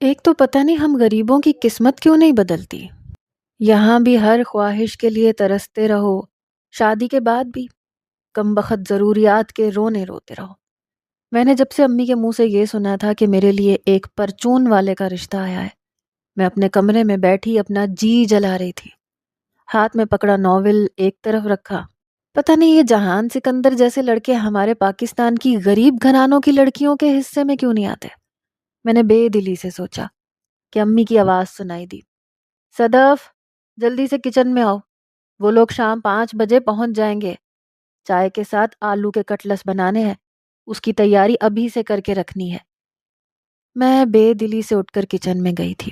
ایک تو پتہ نہیں ہم غریبوں کی قسمت کیوں نہیں بدلتی۔ یہاں بھی ہر خواہش کے لیے ترستے رہو، شادی کے بعد بھی کم بخت ضروریات کے رونے روتے رہو۔ میں نے جب سے امی کے منہ سے یہ سنا تھا کہ میرے لیے ایک پرچون والے کا رشتہ آیا ہے، میں اپنے کمرے میں بیٹھی اپنا جی جلا رہی تھی، ہاتھ میں پکڑا ناول ایک طرف رکھا۔ پتہ نہیں یہ جہان سکندر جیسے لڑکے ہمارے پاکستان کی غریب گھرانوں کی لڑکیوں کے حصے میں کیوں نہیں آتے۔ میں نے بے دلی سے سوچا کہ امی کی آواز سنائی دی، صدف جلدی سے کچن میں آؤ، وہ لوگ شام 5 بجے پہنچ جائیں گے، چائے کے ساتھ آلو کے کٹلس بنانے ہیں، اس کی تیاری ابھی سے کر کے رکھنی ہے۔ میں بے دلی سے اٹھ کر کچن میں گئی تھی،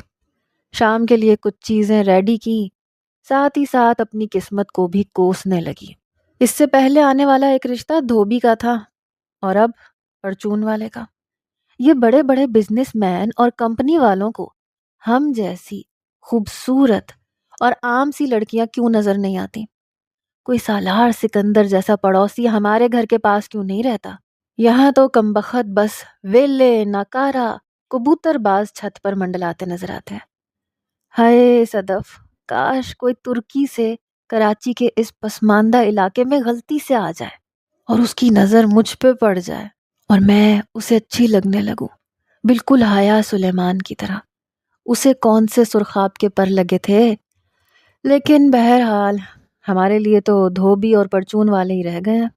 شام کے لیے کچھ چیزیں ریڈی کی، ساتھ ہی ساتھ اپنی قسمت کو بھی کوسنے لگی۔ اس سے پہلے آنے والا ایک رشتہ دھوبی کا تھا اور اب پرچون والے کا۔ یہ بڑے بڑے بزنس مین اور کمپنی والوں کو ہم جیسی خوبصورت اور عام سی لڑکیاں کیوں نظر نہیں آتی؟ کوئی سالار سکندر جیسا پڑوسی ہمارے گھر کے پاس کیوں نہیں رہتا؟ یہاں تو کمبخت بس ویلے ناکارا کبوتر باز چھت پر منڈلاتے نظر آتے ہیں۔ ہائے صدف، کاش کوئی ترکی سے کراچی کے اس پسماندہ علاقے میں غلطی سے آ جائے اور اس کی نظر مجھ پہ پڑ جائے اور میں اسے اچھی لگنے لگوں، بالکل حیا سلیمان کی طرح۔ اسے کون سے سرخاب کے پر لگے تھے، لیکن بہرحال ہمارے لیے تو دھوبی اور پرچون والے ہی رہ گئے ہیں۔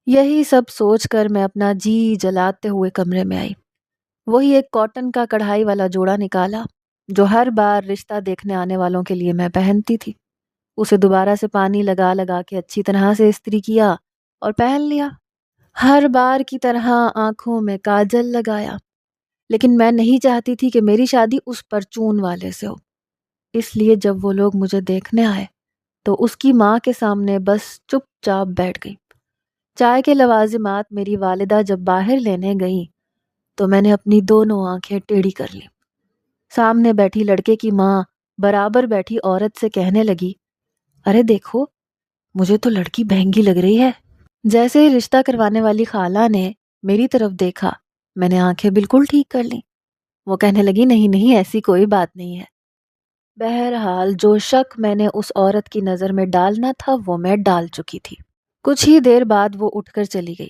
یہی سب سوچ کر میں اپنا جی جلاتے ہوئے کمرے میں آئی، وہی ایک کاٹن کا کڑھائی والا جوڑا نکالا جو ہر بار رشتہ دیکھنے آنے والوں کے لیے میں پہنتی تھی۔ اسے دوبارہ سے پانی لگا لگا کے اچھی طرح سے استری کیا اور پہن لیا۔ ہر بار کی طرح آنکھوں میں کاجل لگایا، لیکن میں نہیں چاہتی تھی کہ میری شادی اس پرچون والے سے ہو، اس لیے جب وہ لوگ مجھے دیکھنے آئے تو اس کی ماں کے سامنے بس چپ چاپ بیٹھ گئی۔ چائے کے لوازمات میری والدہ جب باہر لینے گئیں تو میں نے اپنی دونوں آنکھیں ٹیڑھی کر لیں۔ سامنے بیٹھی لڑکے کی ماں برابر بیٹھی عورت سے کہنے لگی، ارے دیکھو، مجھے تو لڑکی مہنگی لگ رہی ہے۔ جیسے ہی رشتہ کروانے والی خالہ نے میری طرف دیکھا، میں نے آنکھیں بالکل ٹھیک کر لیں۔ وہ کہنے لگی، نہیں نہیں، ایسی کوئی بات نہیں ہے۔ بہرحال جو شک میں نے اس عورت کی نظر میں ڈالنا تھا وہ میں ڈال چکی تھی۔ کچھ ہی دیر بعد وہ اٹھ کر چلی گئی۔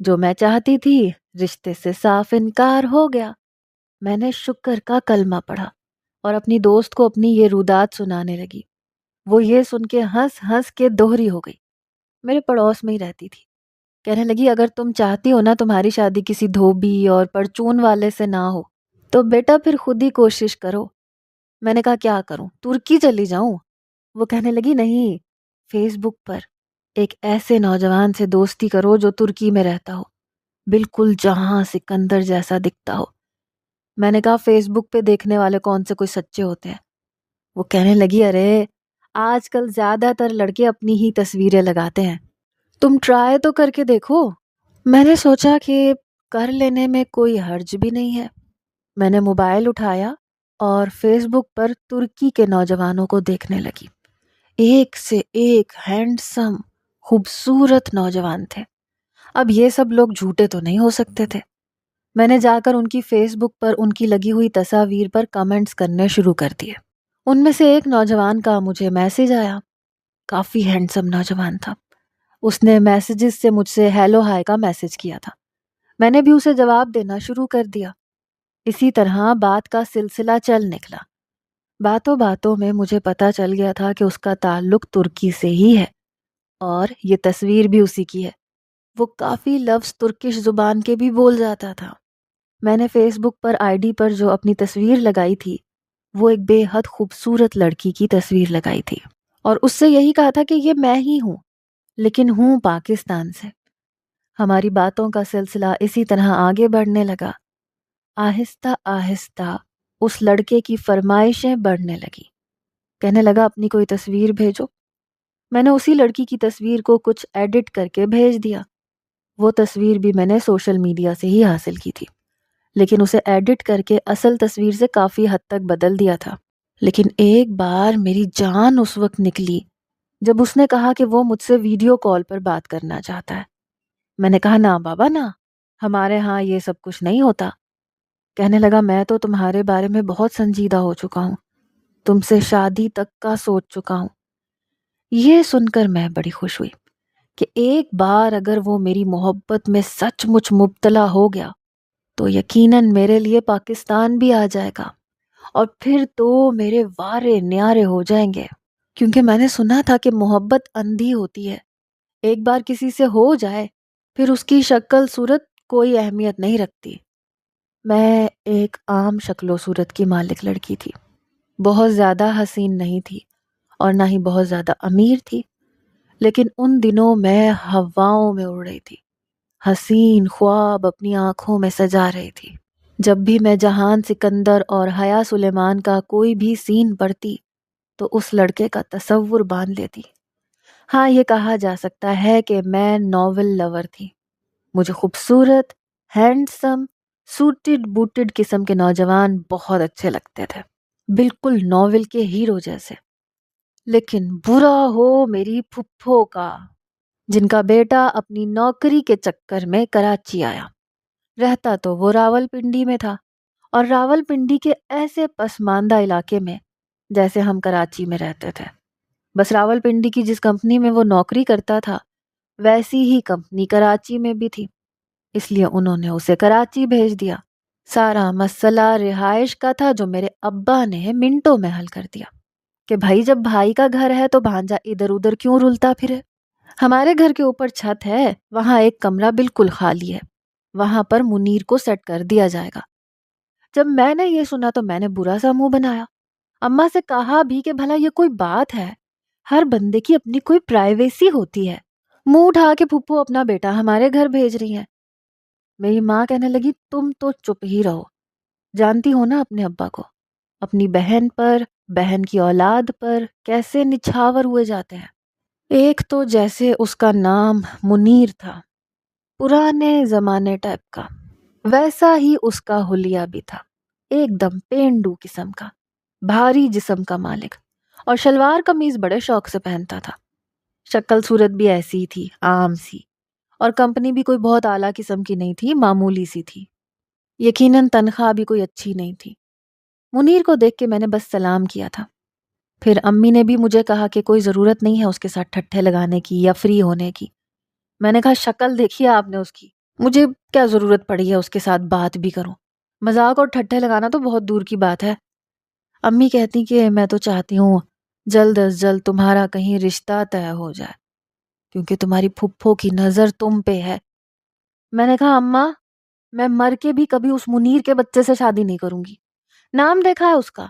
جو میں چاہتی تھی، رشتے سے صاف انکار ہو گیا۔ میں نے شکر کا کلمہ پڑھا اور اپنی دوست کو اپنی یہ رودات سنانے لگی۔ وہ یہ سن کے ہنس ہنس کے دوہری ہو گئی، میرے پڑوس میں ہی رہتی تھی۔ کہنے لگی، اگر تم چاہتی ہو نا تمہاری شادی کسی دھوبی اور پرچون والے سے نہ ہو تو بیٹا پھر خود ہی کوشش کرو۔ میں نے کہا، کیا کروں، ترکی چلی جاؤں؟ وہ کہنے لگی، نہیں، فیس بک پر ایک ایسے نوجوان سے دوستی کرو جو ترکی میں رہتا ہو، بالکل جہاں سکندر جیسا دکھتا ہو۔ میں نے کہا، فیس بک پہ دیکھنے والے کون سے کوئی سچے ہوتے ہیں؟ وہ کہنے لگی، ارے آج کل زیادہ تر لڑکے اپنی ہی تصویریں لگاتے ہیں، تم ٹرائی تو کر کے دیکھو۔ میں نے سوچا کہ کر لینے میں کوئی حرج بھی نہیں ہے۔ میں نے موبائل اٹھایا اور فیس بک پر ترکی کے نوجوانوں کو دیکھنے لگی۔ ایک سے ایک ہینڈسم خوبصورت نوجوان تھے۔ اب یہ سب لوگ جھوٹے تو نہیں ہو سکتے تھے۔ میں نے جا کر ان کی فیس بک پر ان کی لگی ہوئی تصاویر پر کمنٹس کرنے شروع کر دیے۔ ان میں سے ایک نوجوان کا مجھے میسج آیا، کافی ہینڈسم نوجوان تھا۔ اس نے میسیجز سے مجھ سے ہیلو ہائی کا میسج کیا تھا، میں نے بھی اسے جواب دینا شروع کر دیا۔ اسی طرح بات کا سلسلہ چل نکلا۔ باتوں باتوں میں مجھے پتا چل گیا تھا کہ اس کا تعلق ترکی سے ہی ہے اور یہ تصویر بھی اسی کی ہے۔ وہ کافی لفظ ترکش زبان کے بھی بول جاتا تھا۔ میں نے face book per I D پر جو اپنی تصویر لگائی تھی وہ ایک بے حد خوبصورت لڑکی کی تصویر لگائی تھی اور اس سے یہی کہا تھا کہ یہ میں ہی ہوں، لیکن ہوں پاکستان سے۔ ہماری باتوں کا سلسلہ اسی طرح آگے بڑھنے لگا۔ آہستہ آہستہ اس لڑکے کی فرمائشیں بڑھنے لگی۔ کہنے لگا، اپنی کوئی تصویر بھیجو۔ میں نے اسی لڑکی کی تصویر کو کچھ ایڈٹ کر کے بھیج دیا۔ وہ تصویر بھی میں نے سوشل میڈیا سے ہی حاصل کی تھی، لیکن اسے ایڈٹ کر کے اصل تصویر سے کافی حد تک بدل دیا تھا۔ لیکن ایک بار میری جان اس وقت نکلی جب اس نے کہا کہ وہ مجھ سے ویڈیو کال پر بات کرنا چاہتا ہے۔ میں نے کہا، نہ بابا نہ، ہمارے ہاں یہ سب کچھ نہیں ہوتا۔ کہنے لگا میں تو تمہارے بارے میں بہت سنجیدہ ہو چکا ہوں، تم سے شادی تک کا سوچ چکا ہوں۔ یہ سن کر میں بڑی خوش ہوئی کہ ایک بار اگر وہ میری محبت میں سچ مچ مبتلا ہو گیا تو یقیناً میرے لیے پاکستان بھی آ جائے گا، اور پھر تو میرے وارے نیارے ہو جائیں گے۔ کیونکہ میں نے سنا تھا کہ محبت اندھی ہوتی ہے، ایک بار کسی سے ہو جائے پھر اس کی شکل صورت کوئی اہمیت نہیں رکھتی۔ میں ایک عام شکل و صورت کی مالک لڑکی تھی، بہت زیادہ حسین نہیں تھی اور نہ ہی بہت زیادہ امیر تھی، لیکن ان دنوں میں ہواؤں میں اڑ رہی تھی، حسین خواب اپنی آنکھوں میں سجا رہی تھی۔ جب بھی میں جہان سکندر اور حیا سلیمان کا کوئی بھی سین پڑھتی تو اس لڑکے کا تصور باندھ لیتی۔ ہاں، یہ کہا جا سکتا ہے کہ میں ناول لور تھی۔ مجھے خوبصورت، ہینڈسم، سوٹڈ بوٹڈ قسم کے نوجوان بہت اچھے لگتے تھے، بالکل ناول کے ہیرو جیسے۔ لیکن برا ہو میری پھپھو کا، جن کا بیٹا اپنی نوکری کے چکر میں کراچی آیا۔ رہتا تو وہ راول پنڈی میں تھا، اور راول پنڈی کے ایسے پسماندہ علاقے میں جیسے ہم کراچی میں رہتے تھے۔ بس راول پنڈی کی جس کمپنی میں وہ نوکری کرتا تھا ویسی ہی کمپنی کراچی میں بھی تھی، اس لیے انہوں نے اسے کراچی بھیج دیا۔ سارا مسئلہ رہائش کا تھا جو میرے ابا نے منٹوں میں حل کر دیا کہ بھائی جب بھائی کا گھر ہے تو بھانجا ادھر ادھر کیوں رلتا پھرے۔ ہمارے گھر کے اوپر چھت ہے، وہاں ایک کمرہ بالکل خالی ہے، وہاں پر منیر کو سیٹ کر دیا جائے گا۔ جب میں نے یہ سنا تو میں نے برا سا منہ بنایا، اماں سے کہا بھی کہ بھلا یہ کوئی بات ہے، ہر بندے کی اپنی کوئی پرائیویسی ہوتی ہے، منہ اٹھا کے پھپھو اپنا بیٹا ہمارے گھر بھیج رہی ہیں۔ میری ماں کہنے لگی تم تو چپ ہی رہو، جانتی ہو نا اپنے ابا کو، اپنی بہن پر، بہن کی اولاد پر کیسے نچھاور ہوئے جاتے ہیں۔ ایک تو جیسے اس کا نام منیر تھا، پرانے زمانے ٹائپ کا، ویسا ہی اس کا حلیہ بھی تھا، ایک دم پینڈو قسم کا، بھاری جسم کا مالک، اور شلوار قمیض بڑے شوق سے پہنتا تھا۔ شکل صورت بھی ایسی تھی، عام سی، اور کمپنی بھی کوئی بہت اعلیٰ قسم کی نہیں تھی، معمولی سی تھی، یقیناً تنخواہ بھی کوئی اچھی نہیں تھی۔ منیر کو دیکھ کے میں نے بس سلام کیا تھا، پھر امی نے بھی مجھے کہا کہ کوئی ضرورت نہیں ہے اس کے ساتھ ٹھٹھے لگانے کی یا فری ہونے کی۔ میں نے کہا شکل دیکھی آپ نے اس کی، مجھے کیا ضرورت پڑی ہے اس کے ساتھ بات بھی کروں، مذاق اور ٹھٹھے لگانا تو بہت دور کی بات ہے۔ امی کہتی کہ میں تو چاہتی ہوں جلد از جلد تمہارا کہیں رشتہ طے ہو جائے کیونکہ تمہاری پھپھو کی نظر تم پہ ہے۔ میں نے کہا اماں میں مر کے بھی کبھی اس منیر کے بچے سے شادی نہیں کروں گی، نام دیکھا ہے اس کا،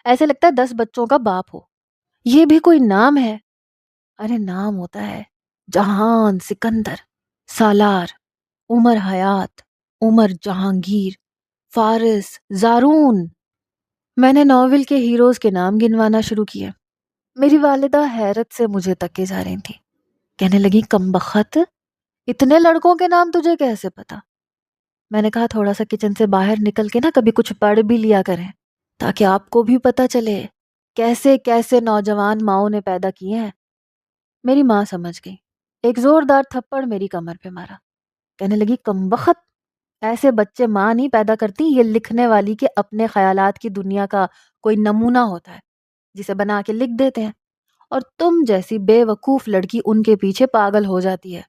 ایسے لگتا ہے 10 بچوں کا باپ ہو، یہ بھی کوئی نام ہے؟ ارے نام ہوتا ہے جہان سکندر، سالار، عمر حیات، عمر جہانگیر، فارس، زارون۔ میں نے ناول کے ہیروز کے نام گنوانا شروع کیے۔ میری والدہ حیرت سے مجھے تکے جا رہی تھی، کہنے لگی کمبخت، اتنے لڑکوں کے نام تجھے کیسے پتا؟ میں نے کہا تھوڑا سا کچن سے باہر نکل کے نا کبھی کچھ پڑھ بھی لیا کریں تاکہ آپ کو بھی پتا چلے کیسے کیسے نوجوان ماؤں نے پیدا کیے ہیں۔ میری ماں سمجھ گئی، ایک زوردار تھپڑ میری کمر پہ مارا، کہنے لگی کمبخت، ایسے بچے ماں نہیں پیدا کرتی، یہ لکھنے والی کے اپنے خیالات کی دنیا کا کوئی نمونہ ہوتا ہے جسے بنا کے لکھ دیتے ہیں، اور تم جیسی بے وقوف لڑکی ان کے پیچھے پاگل ہو جاتی ہے۔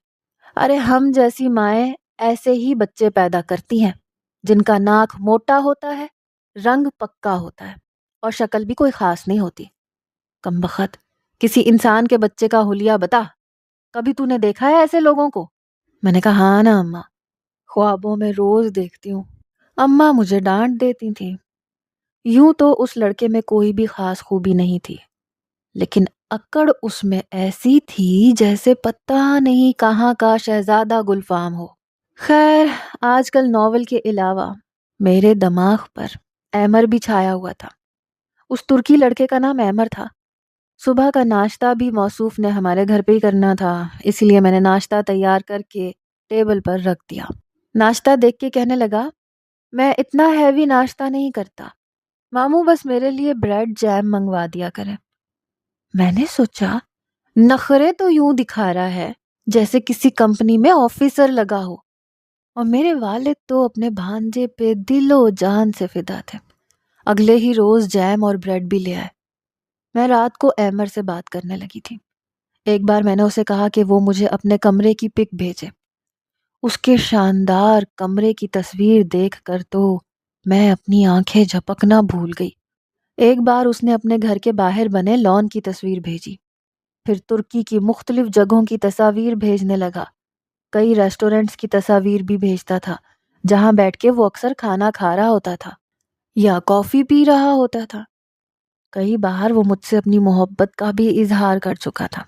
ارے ہم جیسی مائیں ایسے ہی بچے پیدا کرتی ہیں جن کا ناک موٹا ہوتا ہے، رنگ پکا ہوتا ہے، اور شکل بھی کوئی خاص نہیں ہوتی۔ کمبخت، کسی انسان کے بچے کا حلیہ بتا، کبھی تو نے دیکھا ہے ایسے لوگوں کو؟ میں نے کہا ہاں نا اماں، خوابوں میں روز دیکھتی ہوں۔ اماں مجھے ڈانٹ دیتی تھی۔ یوں تو اس لڑکے میں کوئی بھی خاص خوبی نہیں تھی، لیکن اکڑ اس میں ایسی تھی جیسے پتہ نہیں کہاں کا شہزادہ گلفام ہو۔ خیر، آج کل ناول کے علاوہ میرے دماغ پر ایمر بھی چھایا ہوا تھا۔ اس ترکی لڑکے کا نام ایمر تھا۔ صبح کا ناشتہ بھی موصوف نے ہمارے گھر پہ ہی کرنا تھا، اس لیے میں نے ناشتہ تیار کر کے ٹیبل پر رکھ دیا۔ ناشتہ دیکھ کے کہنے لگا میں اتنا ہیوی ناشتہ نہیں کرتا، ماموں بس میرے لیے بریڈ جیم منگوا دیا کرے۔ میں نے سوچا نخرے تو یوں دکھا رہا ہے جیسے کسی کمپنی میں آفیسر لگا ہو، اور میرے والد تو اپنے بھانجے پہ دل و جان سے فدا تھے۔ اگلے ہی روز جیم اور بریڈ بھی لے آئے۔ میں رات کو ایمر سے بات کرنے لگی تھی۔ ایک بار میں نے اسے کہا کہ وہ مجھے اپنے کمرے کی پک بھیجے۔ اس کے شاندار کمرے کی تصویر دیکھ کر تو میں اپنی آنکھیں جھپکنا بھول گئی۔ ایک بار اس نے اپنے گھر کے باہر بنے لان کی تصویر بھیجی، پھر ترکی کی مختلف جگہوں کی تصاویر بھیجنے لگا۔ کئی ریسٹورنٹس کی تصاویر بھی بھیجتا تھا جہاں بیٹھ کے وہ اکثر کھانا کھا رہا ہوتا تھا یا کافی پی رہا ہوتا تھا۔ کئی بار وہ مجھ سے اپنی محبت کا بھی اظہار کر چکا تھا۔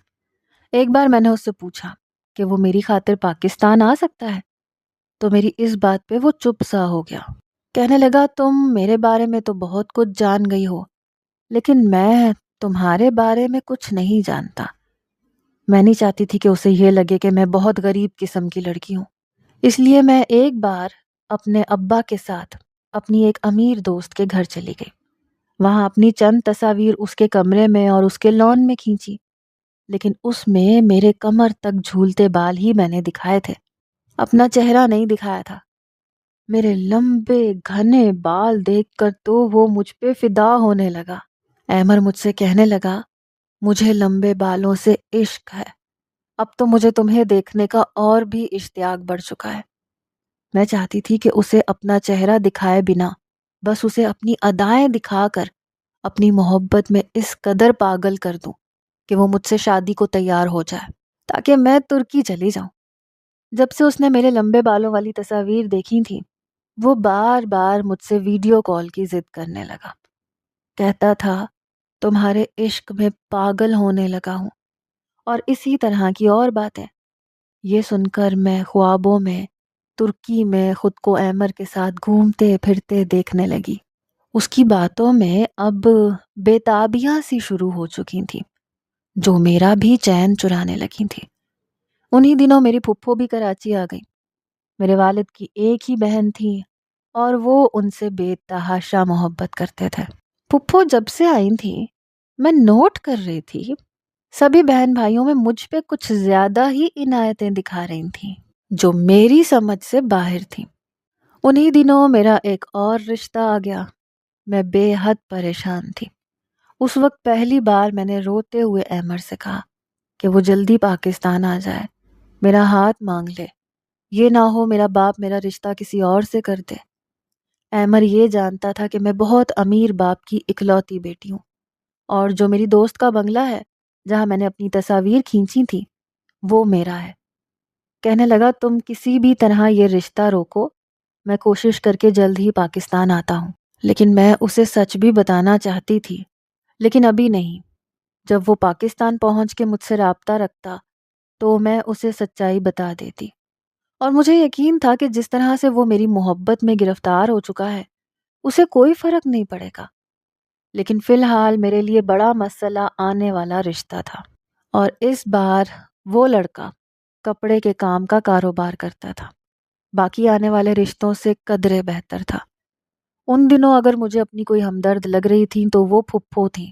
ایک بار میں نے اس سے پوچھا کہ وہ میری خاطر پاکستان آ سکتا ہے، تو میری اس بات پہ وہ چپ سا ہو گیا۔ کہنے لگا تم میرے بارے میں تو بہت کچھ جان گئی ہو، لیکن میں تمہارے بارے میں کچھ نہیں جانتا۔ میں نہیں چاہتی تھی کہ اسے یہ لگے کہ میں بہت غریب قسم کی لڑکی ہوں، اس لیے میں ایک بار اپنے ابا کے ساتھ اپنی ایک امیر دوست کے گھر چلی گئی۔ وہاں اپنی چند تصاویر اس کے کمرے میں اور اس کے لان میں کھینچی، لیکن اس میں میرے کمر تک جھولتے بال ہی میں نے دکھائے تھے، اپنا چہرہ نہیں دکھایا تھا۔ میرے لمبے گھنے بال دیکھ کر تو وہ مجھ پہ فدا ہونے لگا۔ ایمر مجھ سے کہنے لگا مجھے لمبے بالوں سے عشق ہے، اب تو مجھے تمہیں دیکھنے کا اور بھی اشتیاق بڑھ چکا ہے۔ میں چاہتی تھی کہ اسے اپنا چہرہ دکھائے بنا بس اسے اپنی ادائیں دکھا کر اپنی محبت میں اس قدر پاگل کر دوں کہ وہ مجھ سے شادی کو تیار ہو جائے تاکہ میں ترکی چلی جاؤں۔ جب سے اس نے میرے لمبے بالوں والی تصاویر دیکھی تھی، وہ بار بار مجھ سے ویڈیو کال کی ضد کرنے لگا۔ کہتا تھا تمہارے عشق میں پاگل ہونے لگا ہوں، اور اسی طرح کی اور باتیں۔ یہ سن کر میں خوابوں میں ترکی میں خود کو ایمر کے ساتھ گھومتے پھرتے دیکھنے لگی۔ اس کی باتوں میں اب بےتابیاں سی شروع ہو چکی تھیں جو میرا بھی چین چرانے لگی تھی۔ انہی دنوں میری پھپھو بھی کراچی آ گئی۔ میرے والد کی ایک ہی بہن تھی اور وہ ان سے بے تحاشا محبت کرتے تھے۔ پھپھو جب سے آئی تھی میں نوٹ کر رہی تھی سبھی بہن بھائیوں میں مجھ پہ کچھ زیادہ ہی عنایتیں دکھا رہی تھیں جو میری سمجھ سے باہر تھیں۔ انہی دنوں میرا ایک اور رشتہ آ گیا۔ میں بے حد پریشان تھی۔ اس وقت پہلی بار میں نے روتے ہوئے ایمر سے کہا کہ وہ جلدی پاکستان آ جائے، میرا ہاتھ مانگ لے، یہ نہ ہو میرا باپ میرا رشتہ کسی اور سے کر دے۔ ایمر یہ جانتا تھا کہ میں بہت امیر باپ کی اکلوتی بیٹی ہوں، اور جو میری دوست کا بنگلہ ہے جہاں میں نے اپنی تصاویر کھینچی تھی وہ میرا ہے۔ کہنے لگا تم کسی بھی طرح یہ رشتہ روکو، میں کوشش کر کے جلد ہی پاکستان آتا ہوں۔ لیکن میں اسے سچ بھی بتانا چاہتی تھی، لیکن ابھی نہیں۔ جب وہ پاکستان پہنچ کے مجھ سے رابطہ رکھتا تو میں اسے سچائی بتا دیتی، اور مجھے یقین تھا کہ جس طرح سے وہ میری محبت میں گرفتار ہو چکا ہے اسے کوئی فرق نہیں پڑے گا۔ لیکن فی الحال میرے لیے بڑا مسئلہ آنے والا رشتہ تھا، اور اس بار وہ لڑکا کپڑے کے کام کا کاروبار کرتا تھا، باقی آنے والے رشتوں سے قدرے بہتر تھا۔ ان دنوں اگر مجھے اپنی کوئی ہمدرد لگ رہی تھی تو وہ پھپھو تھی۔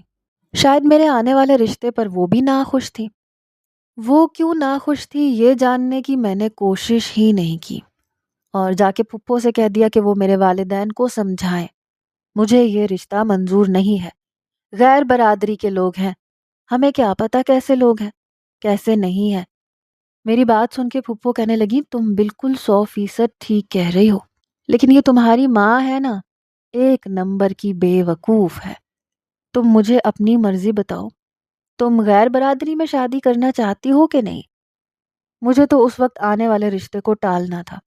شاید میرے آنے والے رشتے پر وہ بھی ناخوش تھی۔ وہ کیوں ناخوش تھی یہ جاننے کی میں نے کوشش ہی نہیں کی، اور جا کے پھپھو سے کہہ دیا کہ وہ میرے والدین کو سمجھائیں مجھے یہ رشتہ منظور نہیں ہے، غیر برادری کے لوگ ہیں، ہمیں کیا پتہ کیسے لوگ ہیں کیسے نہیں ہے۔ میری بات سن کے پھپھو کہنے لگی تم بالکل 100% ٹھیک کہہ رہی ہو، لیکن یہ تمہاری ماں ہے نا، ایک نمبر کی بے وقوف ہے۔ تم مجھے اپنی مرضی بتاؤ، تم غیر برادری میں شادی کرنا چاہتی ہو کہ نہیں؟ مجھے تو اس وقت آنے والے رشتے کو ٹالنا تھا،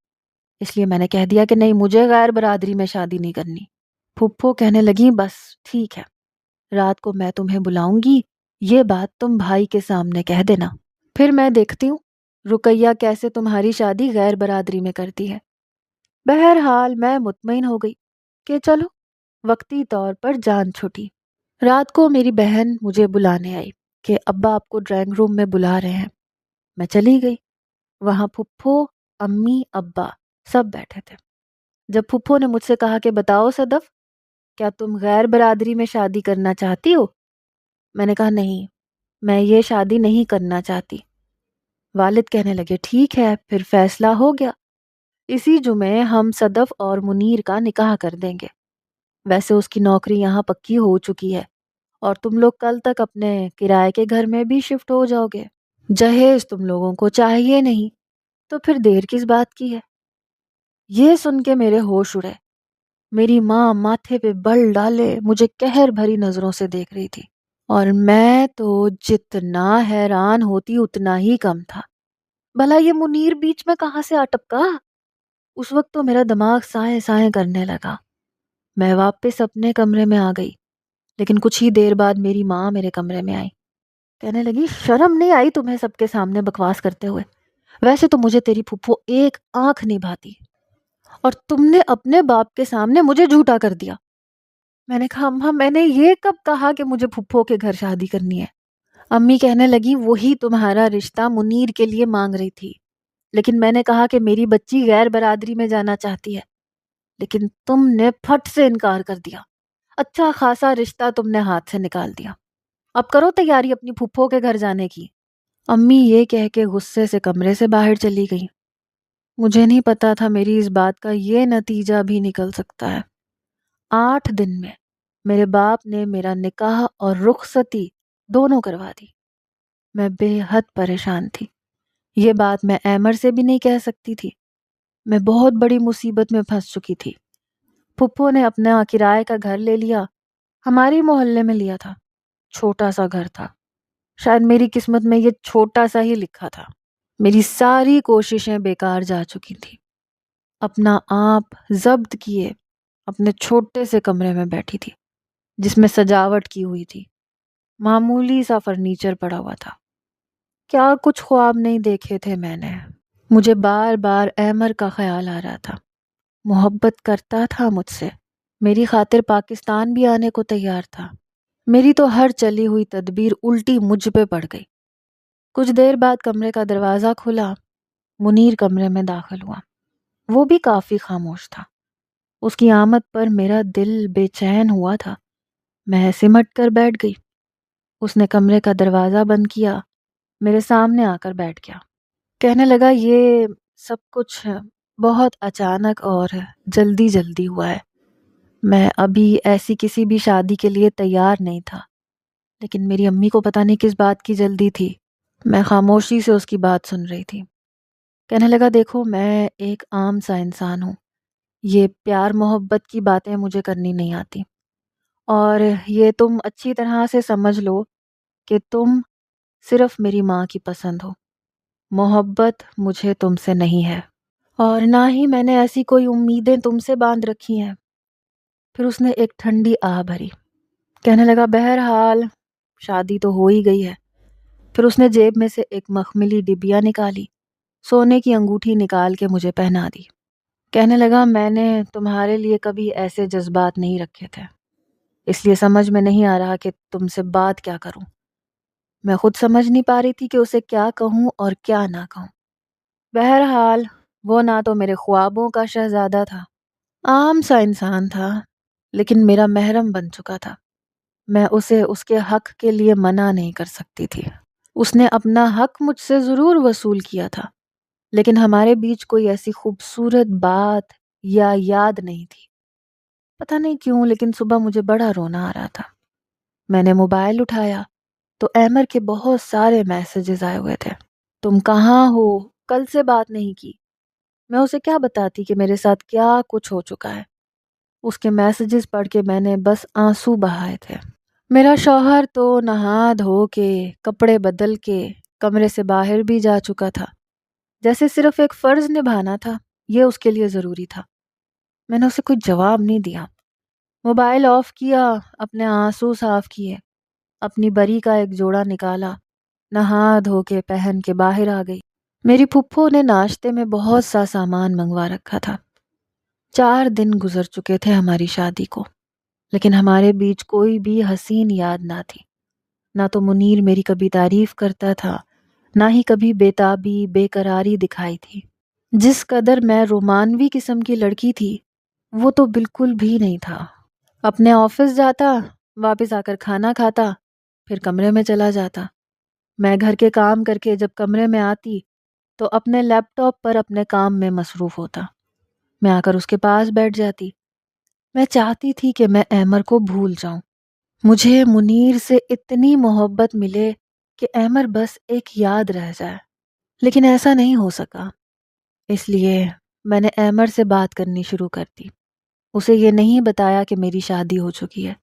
اس لیے میں نے کہہ دیا کہ نہیں، مجھے غیر برادری میں شادی نہیں کرنی۔ پھپھو کہنے لگی بس ٹھیک ہے، رات کو میں تمہیں بلاؤں گی، یہ بات تم بھائی کے سامنے کہہ دینا، پھر میں دیکھتی ہوں رقیہ کیسے تمہاری شادی غیر برادری میں کرتی ہے۔ بہرحال میں مطمئن ہو گئی کہ چلو وقتی طور پر جان چھٹی۔ رات کو میری بہن مجھے بلانے آئی کہ ابا آپ کو ڈرائنگ روم میں بلا رہے ہیں۔ میں چلی گئی، وہاں پھپھو، امی، ابا سب بیٹھے تھے۔ جب پھپھو نے مجھ سے کہا کہ بتاؤ صدف، کیا تم غیر برادری میں شادی کرنا چاہتی ہو؟ میں نے کہا نہیں، میں یہ شادی نہیں کرنا چاہتی۔ والد کہنے لگے ٹھیک ہے، پھر فیصلہ ہو گیا۔ اسی جمعے ہم صدف اور منیر کا نکاح کر دیں گے۔ ویسے اس کی نوکری یہاں پکی ہو چکی ہے اور تم لوگ کل تک اپنے کرائے کے گھر میں بھی شفٹ ہو جاؤ گے۔ جہیز تم لوگوں کو چاہیے نہیں تو پھر دیر کس بات کی ہے؟ یہ سن کے میرے ہوش اڑے۔ میری ماں ماتھے پہ بل ڈالے مجھے قہر بھری نظروں سے دیکھ رہی تھی، اور میں تو جتنا حیران ہوتی اتنا ہی کم تھا۔ بھلا یہ منیر بیچ میں کہاں سے آ ٹپکا؟ اس وقت تو میرا دماغ سائیں سائیں کرنے لگا۔ میں واپس اپنے کمرے میں آ گئی، لیکن کچھ ہی دیر بعد میری ماں میرے کمرے میں آئی۔ کہنے لگی، شرم نہیں آئی تمہیں سب کے سامنے بکواس کرتے ہوئے؟ ویسے تو مجھے تیری پھپھو ایک آنکھ نہیں بھاتی، اور تم نے اپنے باپ کے سامنے مجھے جھوٹا کر دیا۔ میں نے کہا، اماں میں نے یہ کب کہا کہ مجھے پھپھو کے گھر شادی کرنی ہے؟ امی کہنے لگی، وہی تمہارا رشتہ منیر کے لیے مانگ رہی تھی، لیکن میں نے کہا کہ میری بچی غیر برادری میں جانا چاہتی ہے، لیکن تم نے پھٹ سے انکار کر دیا۔ اچھا خاصا رشتہ تم نے ہاتھ سے نکال دیا۔ اب کرو تیاری اپنی پھپھو کے گھر جانے کی۔ امی یہ کہہ کے غصے سے کمرے سے باہر چلی گئی۔ مجھے نہیں پتا تھا میری اس بات کا یہ نتیجہ بھی نکل سکتا ہے۔ 8 دن میں میرے باپ نے میرا نکاح اور رخصتی دونوں کروا دی۔ میں بے حد پریشان تھی۔ یہ بات میں ایمر سے بھی نہیں کہہ سکتی تھی۔ میں بہت بڑی مصیبت میں پھنس چکی تھی۔ پھپھو نے اپنا کرائے کا گھر لے لیا، ہماری محلے میں لیا تھا۔ چھوٹا سا گھر تھا، شاید میری قسمت میں یہ چھوٹا سا ہی لکھا تھا۔ میری ساری کوششیں بیکار جا چکی تھی۔ اپنا آپ ضبط کیے اپنے چھوٹے سے کمرے میں بیٹھی تھی، جس میں سجاوٹ کی ہوئی تھی، معمولی سا فرنیچر پڑا ہوا تھا۔ کیا کچھ خواب نہیں دیکھے تھے میں نے۔ مجھے بار بار ایمر کا خیال آ رہا تھا۔ محبت کرتا تھا مجھ سے، میری خاطر پاکستان بھی آنے کو تیار تھا۔ میری تو ہر چلی ہوئی تدبیر الٹی مجھ پہ پڑ گئی۔ کچھ دیر بعد کمرے کا دروازہ کھلا، منیر کمرے میں داخل ہوا۔ وہ بھی کافی خاموش تھا۔ اس کی آمد پر میرا دل بے چین ہوا تھا۔ میں سمٹ کر بیٹھ گئی۔ اس نے کمرے کا دروازہ بند کیا، میرے سامنے آ کر بیٹھ گیا۔ کہنے لگا، یہ سب کچھ بہت اچانک اور جلدی جلدی ہوا ہے۔ میں ابھی ایسی کسی بھی شادی کے لیے تیار نہیں تھا، لیکن میری امی کو پتہ نہیں کس بات کی جلدی تھی۔ میں خاموشی سے اس کی بات سن رہی تھی۔ کہنے لگا، دیکھو میں ایک عام سا انسان ہوں، یہ پیار محبت کی باتیں مجھے کرنی نہیں آتی، اور یہ تم اچھی طرح سے سمجھ لو کہ تم صرف میری ماں کی پسند ہو۔ محبت مجھے تم سے نہیں ہے، اور نہ ہی میں نے ایسی کوئی امیدیں تم سے باندھ رکھی ہیں۔ پھر اس نے ایک ٹھنڈی آہ بھری۔ کہنے لگا، بہرحال شادی تو ہو ہی گئی ہے۔ پھر اس نے جیب میں سے ایک مخملی ڈبیا نکالی، سونے کی انگوٹھی نکال کے مجھے پہنا دی۔ کہنے لگا، میں نے تمہارے لیے کبھی ایسے جذبات نہیں رکھے تھے، اس لیے سمجھ میں نہیں آ رہا کہ تم سے بات کیا کروں۔ میں خود سمجھ نہیں پا رہی تھی کہ اسے کیا کہوں اور کیا نہ کہوں۔ بہرحال وہ نہ تو میرے خوابوں کا شہزادہ تھا، عام سا انسان تھا، لیکن میرا محرم بن چکا تھا۔ میں اسے اس کے حق کے لیے منع نہیں کر سکتی تھی۔ اس نے اپنا حق مجھ سے ضرور وصول کیا تھا، لیکن ہمارے بیچ کوئی ایسی خوبصورت بات یا یاد نہیں تھی۔ پتہ نہیں کیوں، لیکن صبح مجھے بڑا رونا آ رہا تھا۔ میں نے موبائل اٹھایا تو ایمر کے بہت سارے میسیجز آئے ہوئے تھے۔ تم کہاں ہو؟ کل سے بات نہیں کی۔ میں اسے کیا بتاتی کہ میرے ساتھ کیا کچھ ہو چکا ہے۔ اس کے میسیجز پڑھ کے میں نے بس آنسو بہائے تھے۔ میرا شوہر تو نہا دھو کے کپڑے بدل کے کمرے سے باہر بھی جا چکا تھا، جیسے صرف ایک فرض نبھانا تھا، یہ اس کے لیے ضروری تھا۔ میں نے اسے کوئی جواب نہیں دیا۔ موبائل آف کیا، اپنے آنسو صاف کیے، اپنی بری کا ایک جوڑا نکالا، نہا دھو کے پہن کے باہر آ گئی۔ میری پھپھو نے ناشتے میں بہت سا سامان منگوا رکھا تھا۔ 4 دن گزر چکے تھے ہماری شادی کو، لیکن ہمارے بیچ کوئی بھی حسین یاد نہ تھی۔ نہ تو منیر میری کبھی تعریف کرتا تھا، نہ ہی کبھی بےتابی بے قراری دکھائی تھی۔ جس قدر میں رومانوی قسم کی لڑکی تھی، وہ تو بالکل بھی نہیں تھا۔ اپنے آفس جاتا، واپس آ کر کھانا کھاتا، پھر کمرے میں چلا جاتا۔ میں گھر کے کام کر کے جب کمرے میں آتی تو اپنے لیپ ٹاپ پر اپنے کام میں مصروف ہوتا۔ میں آ کر اس کے پاس بیٹھ جاتی۔ میں چاہتی تھی کہ میں احمر کو بھول جاؤں، مجھے منیر سے اتنی محبت ملے کہ احمر بس ایک یاد رہ جائے، لیکن ایسا نہیں ہو سکا۔ اس لیے میں نے احمر سے بات کرنی شروع کر دی۔ اسے یہ نہیں بتایا کہ میری شادی ہو چکی ہے۔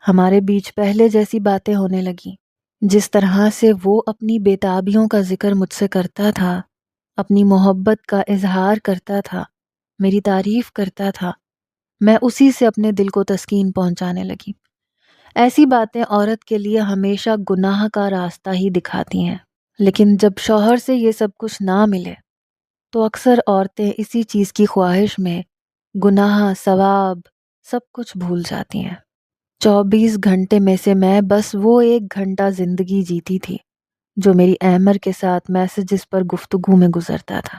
ہمارے بیچ پہلے جیسی باتیں ہونے لگیں، جس طرح سے وہ اپنی بیتابیوں کا ذکر مجھ سے کرتا تھا، اپنی محبت کا اظہار کرتا تھا، میری تعریف کرتا تھا، میں اسی سے اپنے دل کو تسکین پہنچانے لگی۔ ایسی باتیں عورت کے لیے ہمیشہ گناہ کا راستہ ہی دکھاتی ہیں، لیکن جب شوہر سے یہ سب کچھ نہ ملے تو اکثر عورتیں اسی چیز کی خواہش میں گناہ، ثواب، سب کچھ بھول جاتی ہیں۔ 24 گھنٹے میں سے میں بس وہ 1 گھنٹہ زندگی جیتی تھی جو میری احمر کے ساتھ میسجز پر گفتگو میں گزرتا تھا۔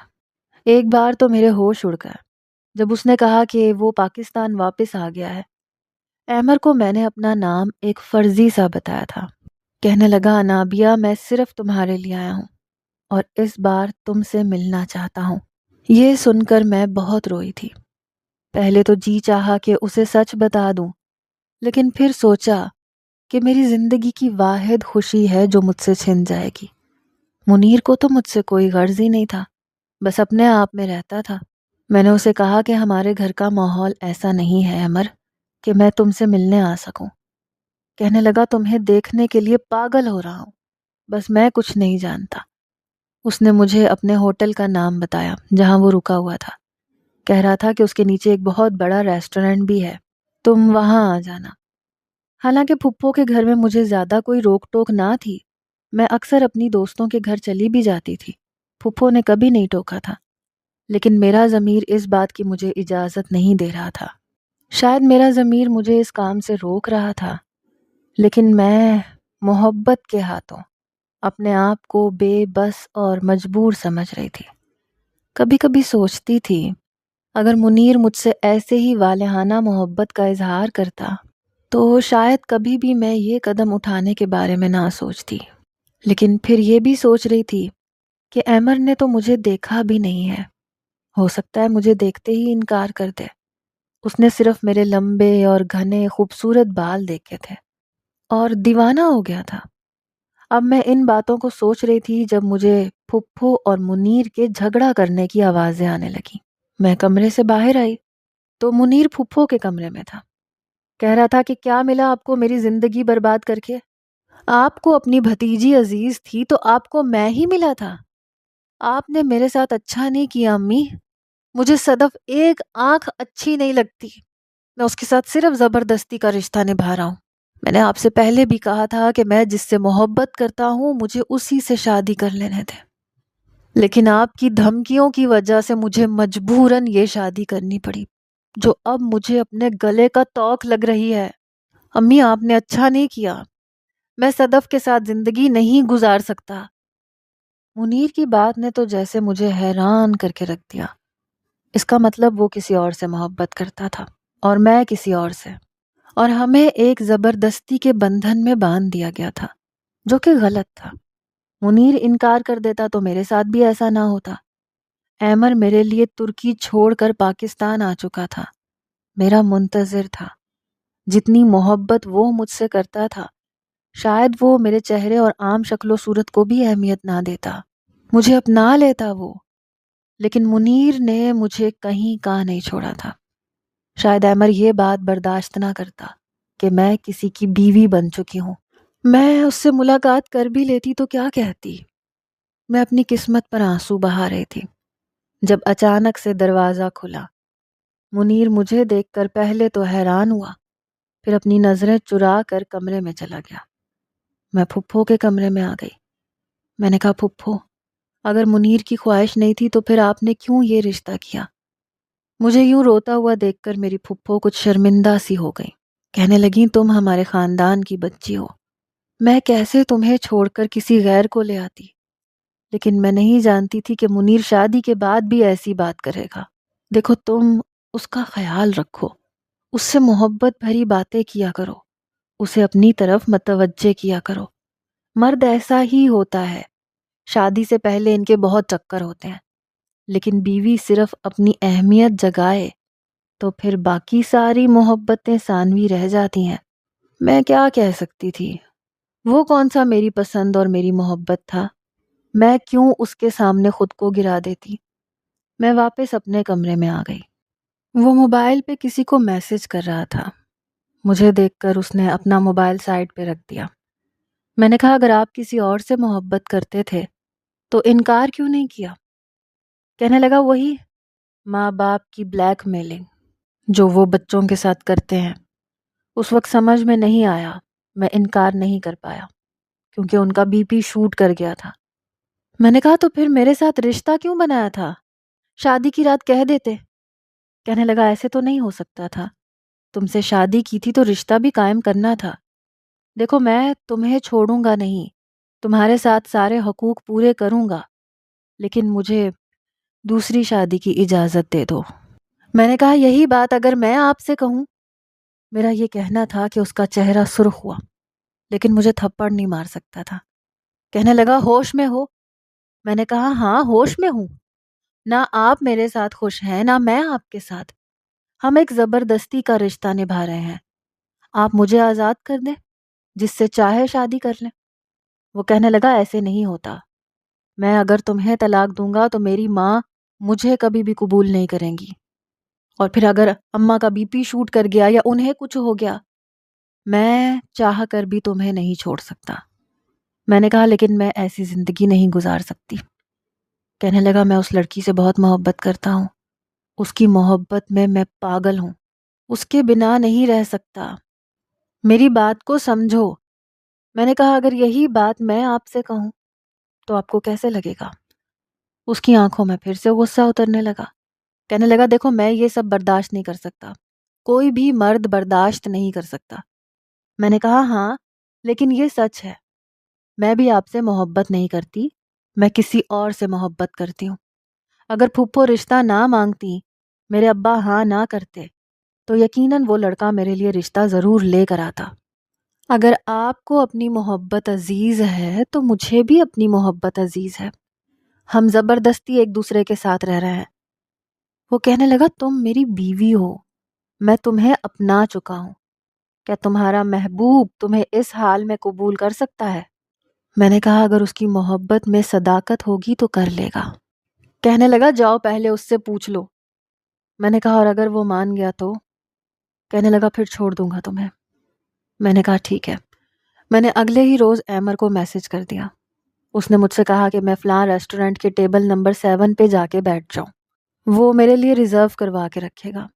ایک بار تو میرے ہوش اڑ گئے جب اس نے کہا کہ وہ پاکستان واپس آ گیا ہے۔ احمر کو میں نے اپنا نام ایک فرضی سا بتایا تھا۔ کہنے لگا، انابیہ، میں صرف تمہارے لیے آیا ہوں اور اس بار تم سے ملنا چاہتا ہوں۔ یہ سن کر میں بہت روئی تھی۔ پہلے تو جی چاہا کہ اسے سچ بتا دوں، لیکن پھر سوچا کہ میری زندگی کی واحد خوشی ہے جو مجھ سے چھن جائے گی۔ منیر کو تو مجھ سے کوئی غرض ہی نہیں تھا، بس اپنے آپ میں رہتا تھا۔ میں نے اسے کہا کہ ہمارے گھر کا ماحول ایسا نہیں ہے احمر کہ میں تم سے ملنے آ سکوں۔ کہنے لگا، تمہیں دیکھنے کے لیے پاگل ہو رہا ہوں، بس میں کچھ نہیں جانتا۔ اس نے مجھے اپنے ہوٹل کا نام بتایا جہاں وہ رکا ہوا تھا۔ کہہ رہا تھا کہ اس کے نیچے ایک بہت بڑا ریسٹورنٹ بھی ہے، تم وہاں آ جانا۔ حالانکہ پھپھو کے گھر میں مجھے زیادہ کوئی روک ٹوک نہ تھی، میں اکثر اپنی دوستوں کے گھر چلی بھی جاتی تھی، پھپھو نے کبھی نہیں ٹوکا تھا، لیکن میرا ضمیر اس بات کی مجھے اجازت نہیں دے رہا تھا۔ شاید میرا ضمیر مجھے اس کام سے روک رہا تھا، لیکن میں محبت کے ہاتھوں اپنے آپ کو بے بس اور مجبور سمجھ رہی تھی۔ کبھی کبھی سوچتی تھی اگر منیر مجھ سے ایسے ہی والہانہ محبت کا اظہار کرتا تو شاید کبھی بھی میں یہ قدم اٹھانے کے بارے میں نہ سوچتی، لیکن پھر یہ بھی سوچ رہی تھی کہ احمر نے تو مجھے دیکھا بھی نہیں ہے، ہو سکتا ہے مجھے دیکھتے ہی انکار کر دے۔ اس نے صرف میرے لمبے اور گھنے خوبصورت بال دیکھے تھے اور دیوانہ ہو گیا تھا۔ اب میں ان باتوں کو سوچ رہی تھی جب مجھے پھپھو اور منیر کے جھگڑا کرنے کی آوازیں آنے لگیں۔ میں کمرے سے باہر آئی تو منیر پھپھو کے کمرے میں تھا۔ کہہ رہا تھا کہ کیا ملا آپ کو میری زندگی برباد کر کے؟ آپ کو اپنی بھتیجی عزیز تھی تو آپ کو میں ہی ملا تھا۔ آپ نے میرے ساتھ اچھا نہیں کیا امی، مجھے صدف ایک آنکھ اچھی نہیں لگتی، میں اس کے ساتھ صرف زبردستی کا رشتہ نبھا رہا ہوں۔ میں نے آپ سے پہلے بھی کہا تھا کہ میں جس سے محبت کرتا ہوں مجھے اسی سے شادی کر لینے تھے، لیکن آپ کی دھمکیوں کی وجہ سے مجھے مجبوراً یہ شادی کرنی پڑی جو اب مجھے اپنے گلے کا توق لگ رہی ہے۔ امی، آپ نے اچھا نہیں کیا، میں صدف کے ساتھ زندگی نہیں گزار سکتا۔ منیر کی بات نے تو جیسے مجھے حیران کر کے رکھ دیا۔ اس کا مطلب وہ کسی اور سے محبت کرتا تھا اور میں کسی اور سے، اور ہمیں ایک زبردستی کے بندھن میں باندھ دیا گیا تھا جو کہ غلط تھا۔ منیر انکار کر دیتا تو میرے ساتھ بھی ایسا نہ ہوتا۔ احمر میرے لیے ترکی چھوڑ کر پاکستان آ چکا تھا، میرا منتظر تھا۔ جتنی محبت وہ مجھ سے کرتا تھا شاید وہ میرے چہرے اور عام شکل و صورت کو بھی اہمیت نہ دیتا، مجھے اپنا لیتا وہ، لیکن منیر نے مجھے کہیں کا نہیں چھوڑا تھا۔ شاید احمر یہ بات برداشت نہ کرتا کہ میں کسی کی بیوی بن چکی ہوں۔ میں اس سے ملاقات کر بھی لیتی تو کیا کہتی؟ میں اپنی قسمت پر آنسو بہا رہی تھی جب اچانک سے دروازہ کھلا۔ منیر مجھے دیکھ کر پہلے تو حیران ہوا، پھر اپنی نظریں چرا کر کمرے میں چلا گیا۔ میں پھپھو کے کمرے میں آ گئی۔ میں نے کہا، پھپھو، اگر منیر کی خواہش نہیں تھی تو پھر آپ نے کیوں یہ رشتہ کیا؟ مجھے یوں روتا ہوا دیکھ کر میری پھپھو کچھ شرمندہ سی ہو گئی۔ کہنے لگیں، تم ہمارے خاندان کی بچی ہو، میں کیسے تمہیں چھوڑ کر کسی غیر کو لے آتی؟ لیکن میں نہیں جانتی تھی کہ منیر شادی کے بعد بھی ایسی بات کرے گا۔ دیکھو، تم اس کا خیال رکھو، اس سے محبت بھری باتیں کیا کرو، اسے اپنی طرف متوجہ کیا کرو۔ مرد ایسا ہی ہوتا ہے، شادی سے پہلے ان کے بہت چکر ہوتے ہیں، لیکن بیوی صرف اپنی اہمیت جگائے تو پھر باقی ساری محبتیں ثانوی رہ جاتی ہیں۔ میں کیا کہہ سکتی تھی؟ وہ کون سا میری پسند اور میری محبت تھا؟ میں کیوں اس کے سامنے خود کو گرا دیتی؟ میں واپس اپنے کمرے میں آ گئی۔ وہ موبائل پہ کسی کو میسج کر رہا تھا۔ مجھے دیکھ کر اس نے اپنا موبائل سائڈ پہ رکھ دیا۔ میں نے کہا اگر آپ کسی اور سے محبت کرتے تھے تو انکار کیوں نہیں کیا؟ کہنے لگا وہی ماں باپ کی بلیک میلنگ جو وہ بچوں کے ساتھ کرتے ہیں۔ اس وقت سمجھ میں نہیں آیا، میں انکار نہیں کر پایا کیونکہ ان کا بی پی شوٹ کر گیا تھا۔ میں نے کہا تو پھر میرے ساتھ رشتہ کیوں بنایا تھا؟ شادی کی رات کہہ دیتے۔ کہنے لگا ایسے تو نہیں ہو سکتا تھا، تم سے شادی کی تھی تو رشتہ بھی قائم کرنا تھا۔ دیکھو میں تمہیں چھوڑوں گا نہیں، تمہارے ساتھ سارے حقوق پورے کروں گا، لیکن مجھے دوسری شادی کی اجازت دے دو۔ میں نے کہا یہی بات اگر میں آپ سے کہوں؟ میرا یہ کہنا تھا کہ اس کا چہرہ سرخ ہوا، لیکن مجھے تھپڑ نہیں مار سکتا تھا۔ کہنے لگا ہوش میں ہو؟ میں نے کہا ہاں ہوش میں ہوں، نہ آپ میرے ساتھ خوش ہیں نہ میں آپ کے ساتھ، ہم ایک زبردستی کا رشتہ نبھا رہے ہیں، آپ مجھے آزاد کر دیں، جس سے چاہے شادی کر لیں۔ وہ کہنے لگا ایسے نہیں ہوتا، میں اگر تمہیں طلاق دوں گا تو میری ماں مجھے کبھی بھی قبول نہیں کریں گی، اور پھر اگر اماں کا بی پی شوٹ کر گیا یا انہیں کچھ ہو گیا، میں چاہ کر بھی تمہیں نہیں چھوڑ سکتا۔ میں نے کہا لیکن میں ایسی زندگی نہیں گزار سکتی۔ کہنے لگا میں اس لڑکی سے بہت محبت کرتا ہوں، اس کی محبت میں پاگل ہوں، اس کے بنا نہیں رہ سکتا، میری بات کو سمجھو۔ میں نے کہا اگر یہی بات میں آپ سے کہوں تو آپ کو کیسے لگے گا؟ اس کی آنکھوں میں پھر سے غصہ اترنے لگا۔ کہنے لگا دیکھو میں یہ سب برداشت نہیں کر سکتا، کوئی بھی مرد برداشت نہیں کر سکتا۔ میں نے کہا ہاں لیکن یہ سچ ہے، میں بھی آپ سے محبت نہیں کرتی، میں کسی اور سے محبت کرتی ہوں۔ اگر پھپھو رشتہ نہ مانگتی، میرے ابا ہاں نہ کرتے تو یقیناً وہ لڑکا میرے لیے رشتہ ضرور لے کر آتا۔ اگر آپ کو اپنی محبت عزیز ہے تو مجھے بھی اپنی محبت عزیز ہے، ہم زبردستی ایک دوسرے کے ساتھ رہ رہے ہیں۔ وہ کہنے لگا تم میری بیوی ہو، میں تمہیں اپنا چکا ہوں، کیا تمہارا محبوب تمہیں اس حال میں قبول کر سکتا ہے؟ میں نے کہا اگر اس کی محبت میں صداقت ہوگی تو کر لے گا۔ کہنے لگا جاؤ پہلے اس سے پوچھ لو۔ میں نے کہا اور اگر وہ مان گیا تو؟ کہنے لگا پھر چھوڑ دوں گا تمہیں۔ میں نے کہا ٹھیک ہے۔ میں نے اگلے ہی روز ایمر کو میسج کر دیا۔ اس نے مجھ سے کہا کہ میں فلاں ریسٹورنٹ کے ٹیبل نمبر 7 پہ جا کے بیٹھ جاؤں، وہ میرے لیے ریزرو کروا کے رکھے گا۔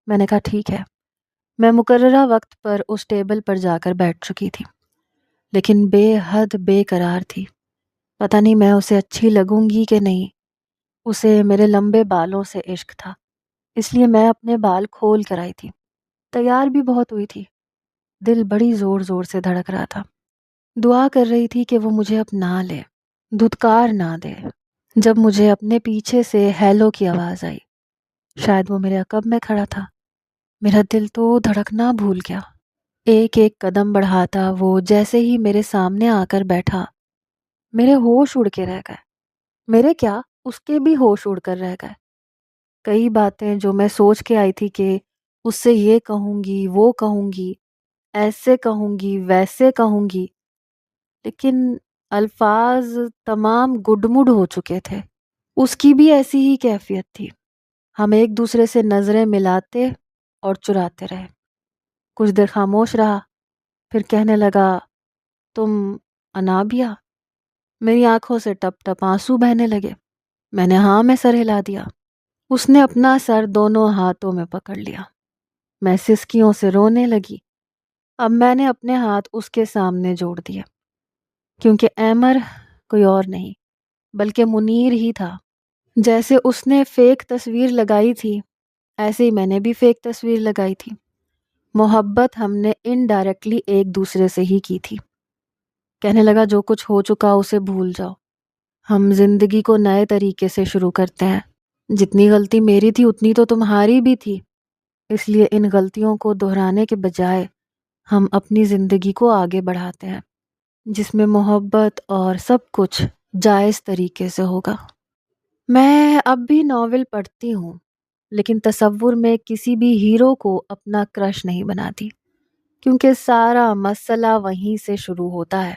میں نے کہا ٹھیک ہے۔ میں مقررہ وقت پر اس ٹیبل پر جا کر بیٹھ چکی تھی، لیکن بے حد بے قرار تھی۔ پتہ نہیں میں اسے اچھی لگوں گی کہ نہیں۔ اسے میرے لمبے بالوں سے عشق تھا، اس لیے میں اپنے بال کھول کر آئی تھی۔ تیار بھی بہت ہوئی تھی، دل بڑی زور زور سے دھڑک رہا تھا۔ دعا کر رہی تھی کہ وہ مجھے اپنا لے، دھتکار نہ دے۔ جب مجھے اپنے پیچھے سے ہیلو کی آواز آئی، شاید وہ میرے عقب میں کھڑا تھا، میرا دل تو دھڑکنا بھول گیا۔ ایک ایک قدم بڑھاتا وہ جیسے ہی میرے سامنے آ کر بیٹھا، میرے ہوش اڑ کے رہ گئے۔ میرے کیا، اس کے بھی ہوش اڑ کر رہ گئے۔ کئی باتیں جو میں سوچ کے آئی تھی کہ اس سے یہ کہوں گی، وہ کہوں گی، ایسے کہوں گی، ویسے کہوں گی، لیکن الفاظ تمام گڈمڈ ہو چکے تھے۔ اس کی بھی ایسی ہی کیفیت تھی۔ ہم ایک دوسرے سے نظریں ملاتے اور چراتے رہے۔ کچھ دیر خاموش رہا، پھر کہنے لگا تم انابیہ؟ میری آنکھوں سے ٹپ ٹپ آنسو بہنے لگے۔ میں نے ہاں میں سر ہلا دیا۔ اس نے اپنا سر دونوں ہاتھوں میں پکڑ لیا۔ میں سسکیوں سے رونے لگی۔ اب میں نے اپنے ہاتھ اس کے سامنے جوڑ دیے، کیونکہ ایمر کوئی اور نہیں بلکہ منیر ہی تھا۔ جیسے اس نے فیک تصویر لگائی تھی، ایسے ہی میں نے بھی فیک تصویر لگائی تھی۔ محبت ہم نے انڈائریکٹلی ایک دوسرے سے ہی کی تھی۔ کہنے لگا جو کچھ ہو چکا اسے بھول جاؤ، ہم زندگی کو نئے طریقے سے شروع کرتے ہیں۔ جتنی غلطی میری تھی اتنی تو تمہاری بھی تھی، اس لیے ان غلطیوں کو دہرانے کے بجائے ہم اپنی زندگی کو آگے بڑھاتے ہیں، جس میں محبت اور سب کچھ جائز طریقے سے ہوگا۔ میں اب بھی ناول پڑھتی ہوں، لیکن تصور میں کسی بھی ہیرو کو اپنا کرش نہیں بناتی، کیونکہ سارا مسئلہ وہیں سے شروع ہوتا ہے۔